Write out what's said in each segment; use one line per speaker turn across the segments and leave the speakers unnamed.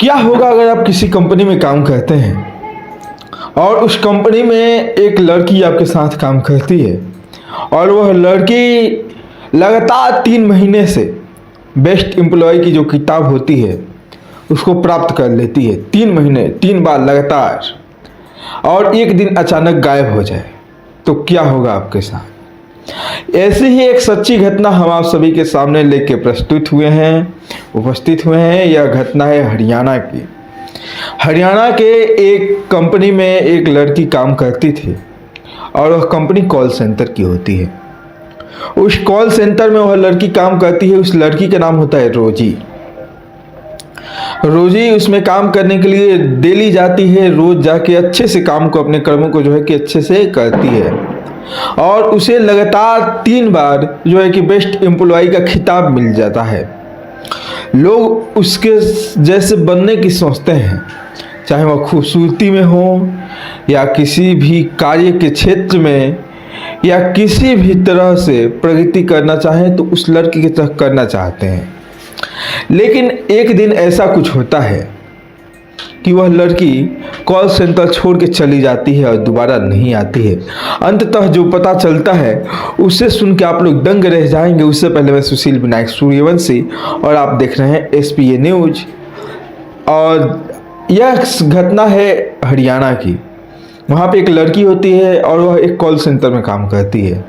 क्या होगा अगर आप किसी कंपनी में काम करते हैं और उस कंपनी में एक लड़की आपके साथ काम करती है और वह लड़की लगातार 3 महीने से बेस्ट एम्प्लॉय की जो किताब होती है उसको प्राप्त कर लेती है। 3 महीने 3 बार लगातार, और एक दिन अचानक गायब हो जाए तो क्या होगा आपके साथ? ऐसी ही एक सच्ची घटना हम आप सभी के सामने लेके उपस्थित हुए हैं। यह घटना है हरियाणा की। हरियाणा के एक कंपनी में एक लड़की काम करती थी और वह कंपनी कॉल सेंटर की होती है। उस कॉल सेंटर में वह लड़की काम करती है। उस लड़की का नाम होता है रोजी। रोजी उसमें काम करने के लिए डेली जाती है, रोज जाके अच्छे से काम को, अपने कर्मों को जो है कि अच्छे से करती है और उसे लगातार 3 बार जो है कि बेस्ट एम्प्लॉय का खिताब मिल जाता है। लोग उसके जैसे बनने की सोचते हैं, चाहे वह खूबसूरती में हो या किसी भी कार्य के क्षेत्र में या किसी भी तरह से प्रगति करना चाहें तो उस लड़की की तरह करना चाहते हैं। लेकिन एक दिन ऐसा कुछ होता है कि वह लड़की कॉल सेंटर छोड़ के चली जाती है और दोबारा नहीं आती है। अंततः जो पता चलता है उसे सुन के आप लोग दंग रह जाएंगे। उससे पहले मैं सुशील विनायक सूर्यवंशी और आप देख रहे हैं SPA न्यूज। और यह घटना है हरियाणा की। वहाँ पे एक लड़की होती है और वह एक कॉल सेंटर में काम करती है।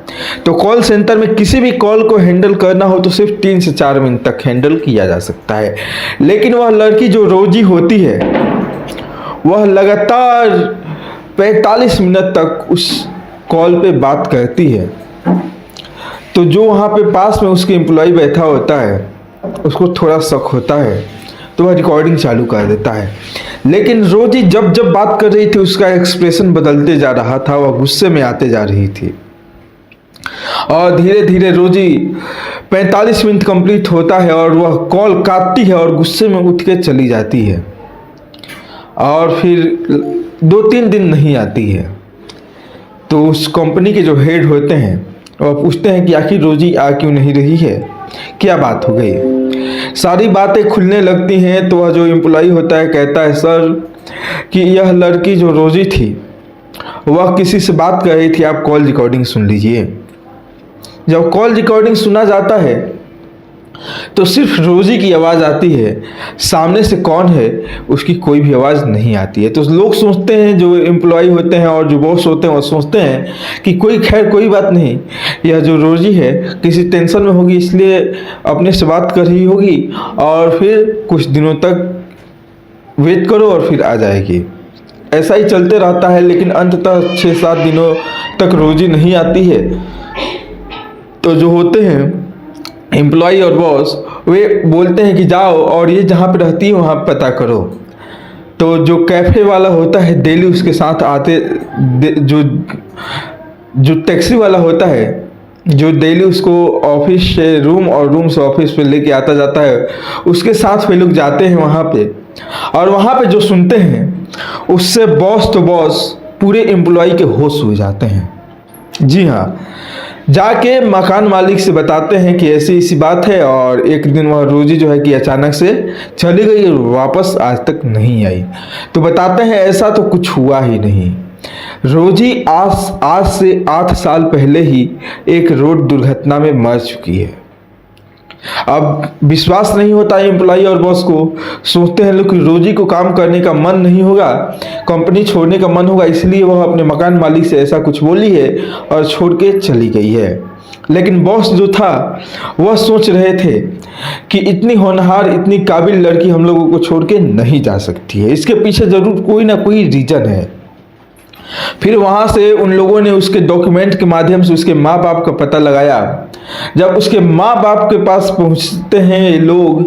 तो कॉल सेंटर में किसी भी कॉल को हैंडल करना हो तो सिर्फ 3 से 4 मिनट तक हैंडल किया जा सकता है। लेकिन वह लड़की जो रोजी होती है वह लगातार 45 मिनट तक उस कॉल पे बात करती है। तो जो वहाँ पे पास में उसके एम्प्लॉय बैठा होता है उसको थोड़ा शक होता है तो वह रिकॉर्डिंग चालू कर देता है। लेकिन रोजी जब जब बात कर रही थी उसका एक्सप्रेशन बदलते जा रहा था, वह गुस्से में आते जा रही थी और धीरे धीरे रोजी 45 मिनट कंप्लीट होता है और वह कॉल काटती है और गुस्से में उठ के चली जाती है और फिर 2-3 दिन नहीं आती है। तो उस कंपनी के जो हेड होते हैं वह पूछते हैं कि आखिर रोजी आ क्यों नहीं रही है, क्या बात हो गई। सारी बातें खुलने लगती हैं तो वह जो एम्प्लॉय होता है कहता है सर कि यह लड़की जो रोजी थी वह किसी से बात कर रही थी, आप कॉल रिकॉर्डिंग सुन लीजिए। जब कॉल रिकॉर्डिंग सुना जाता है तो सिर्फ रोजी की आवाज़ आती है, सामने से कौन है उसकी कोई भी आवाज़ नहीं आती है। तो लोग सोचते हैं, जो एम्प्लॉय होते हैं और जो बॉस होते हैं वो सोचते हैं कि कोई बात नहीं, यह जो रोजी है किसी टेंशन में होगी इसलिए अपने से बात कर रही होगी और फिर कुछ दिनों तक वेट करो और फिर आ जाएगी। ऐसा ही चलते रहता है। लेकिन अंततः 6-7 दिनों तक रोजी नहीं आती है। तो जो होते हैं एम्प्लॉय और बॉस वे बोलते हैं कि जाओ और ये जहाँ पे रहती है वहाँ पता करो। तो जो कैफ़े वाला होता है डेली उसके साथ आते, जो टैक्सी वाला होता है जो डेली उसको ऑफिस से रूम और रूम से ऑफिस पे लेके आता जाता है, उसके साथ वे लोग जाते हैं वहाँ पे। और वहाँ पे जो सुनते हैं उससे बॉस तो बॉस पूरे एम्प्लॉय के होश हो जाते हैं। जी हाँ, जाके मकान मालिक से बताते हैं कि ऐसी ऐसी बात है और एक दिन वह रोजी जो है कि अचानक से चली गई और वापस आज तक नहीं आई। तो बताते हैं ऐसा तो कुछ हुआ ही नहीं। रोजी आज से 8 साल पहले ही एक रोड दुर्घटना में मर चुकी है। अब विश्वास नहीं होता है एम्प्लॉय और बॉस को। सोचते हैं लोग कि रोजी को काम करने का मन नहीं होगा, कंपनी छोड़ने का मन होगा, इसलिए वह अपने मकान मालिक से ऐसा कुछ बोली है और छोड़ के चली गई है। लेकिन बॉस जो था वह सोच रहे थे कि इतनी होनहार, इतनी काबिल लड़की हम लोगों को छोड़ के नहीं जा सकती है, इसके पीछे जरूर कोई ना कोई रीजन है। फिर वहाँ से उन लोगों ने उसके डॉक्यूमेंट के माध्यम से उसके माँ बाप का पता लगाया। जब उसके माँ बाप के पास पहुँचते हैं लोग,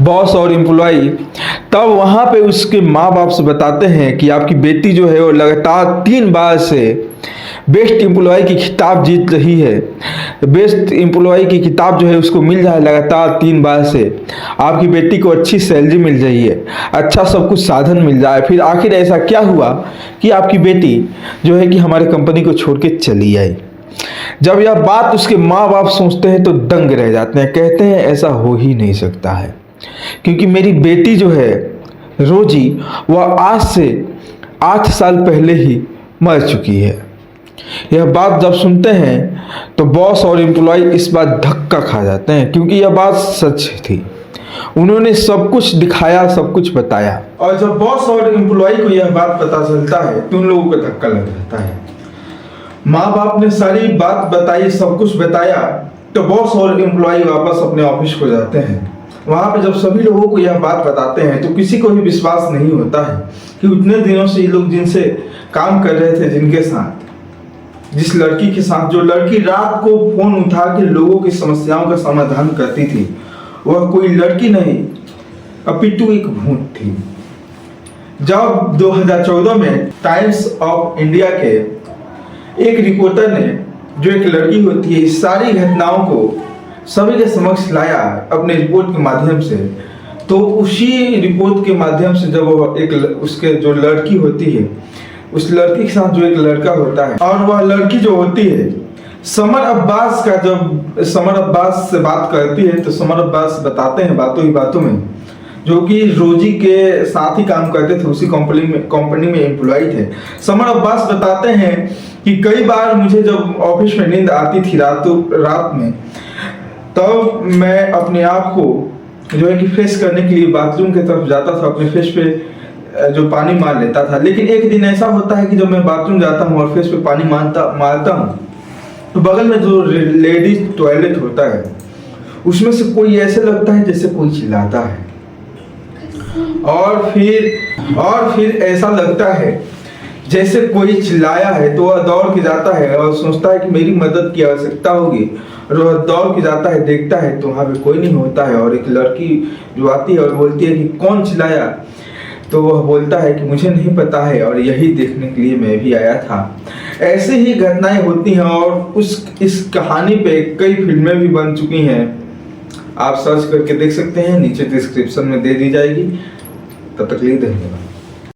बॉस और एम्प्लॉय, तब वहाँ पे उसके माँ बाप से बताते हैं कि आपकी बेटी जो है वो लगातार 3 बार से बेस्ट एम्प्लॉय की खिताब जीत रही है। बेस्ट एम्प्लॉय की किताब जो है उसको मिल जाए लगातार 3 बार से। आपकी बेटी को अच्छी सैलरी मिल रही है, अच्छा सब कुछ साधन मिल जाए। फिर आखिर ऐसा क्या हुआ कि आपकी बेटी जो है कि हमारे कंपनी को छोड़ के चली आई। जब यह बात उसके माँ बाप सोचते हैं तो दंग रह जाते हैं। कहते हैं ऐसा हो ही नहीं सकता है, क्योंकि मेरी बेटी जो है रोजी वह आज से 8 साल पहले ही मर चुकी है। यह बात जब सुनते हैं तो बॉस और एम्प्लॉय इस बात धक्का खा जाते हैं, क्योंकि यह बात सच थी। उन्होंने सब कुछ दिखाया, सब कुछ बताया, और जब बॉस और एम्प्लॉय को यह बात पता चलता है तो उन लोगों को धक्का लग जाता है। माँ बाप ने सारी बात बताई, सब कुछ बताया, तो बॉस और एम्प्लॉय वापस अपने ऑफिस को जाते हैं। वहां पे जब सभी लोगों को यह बात बताते हैं तो किसी को भी विश्वास नहीं होता है कि उतने दिनों से ये लोग जिनसे काम कर रहे थे, जिनके साथ, जिस लड़की के साथ, जो लड़की रात को फोन उठा के लोगों की समस्याओं का समाधान करती थी, वह कोई लड़की नहीं अपितु एक भूत थी। जब 2014 में टाइम्स ऑफ इंडिया के एक रिपोर्टर ने, जो एक लड़की होती है, इस सारी घटनाओं को सभी के समक्ष लाया अपने रिपोर्ट के माध्यम से, तो उसी रिपोर्ट के माध्यम से जब वो उसके जो लड़की होती है, उस लड़की के साथ जो एक लड़का होता है, और वह लड़की जो होती है समर अब्बास का, जब समर अब्बास से बात करती है तो समर अब्बास बताते हैं बातों ही बातों में, जो कि रोजी के साथ ही काम करते थे, उसी कंपनी में एम्प्लॉय थे। समर अब्बास बताते हैं कि कई बार मुझे जब ऑफिस में नींद आती थी रात में, तब मैं अपने आप को जो है कि फ्रेश करने के लिए बाथरूम की तरफ जाता था, अपने फेस पे जो पानी मार लेता था। लेकिन एक दिन ऐसा होता है कि जब मैं बाथरूम जाता हूँ और फेस पे पानी मारता हूँ, तो बगल में जो लेडीज टॉयलेट होता है, उसमें से कोई ऐसे लगता है जैसे कोई चिल्लाता है, और फिर ऐसा लगता है जैसे कोई चिल्लाया है। तो वह दौड़ के जाता है और सोचता है कि मेरी मदद की आवश्यकता होगी, और वह दौड़ के जाता है, देखता है तो वहाँ पे कोई नहीं होता है, और एक लड़की जो आती है और बोलती है कि कौन चिल्लाया, तो वह बोलता है कि मुझे नहीं पता है, और यही देखने के लिए मैं भी आया था। ऐसे ही घटनाएं होती हैं, और इस कहानी पे कई फिल्में भी बन चुकी हैं। आप सर्च करके देख सकते हैं, नीचे डिस्क्रिप्शन में दे दी जाएगी। तब तक के लिए धन्यवाद।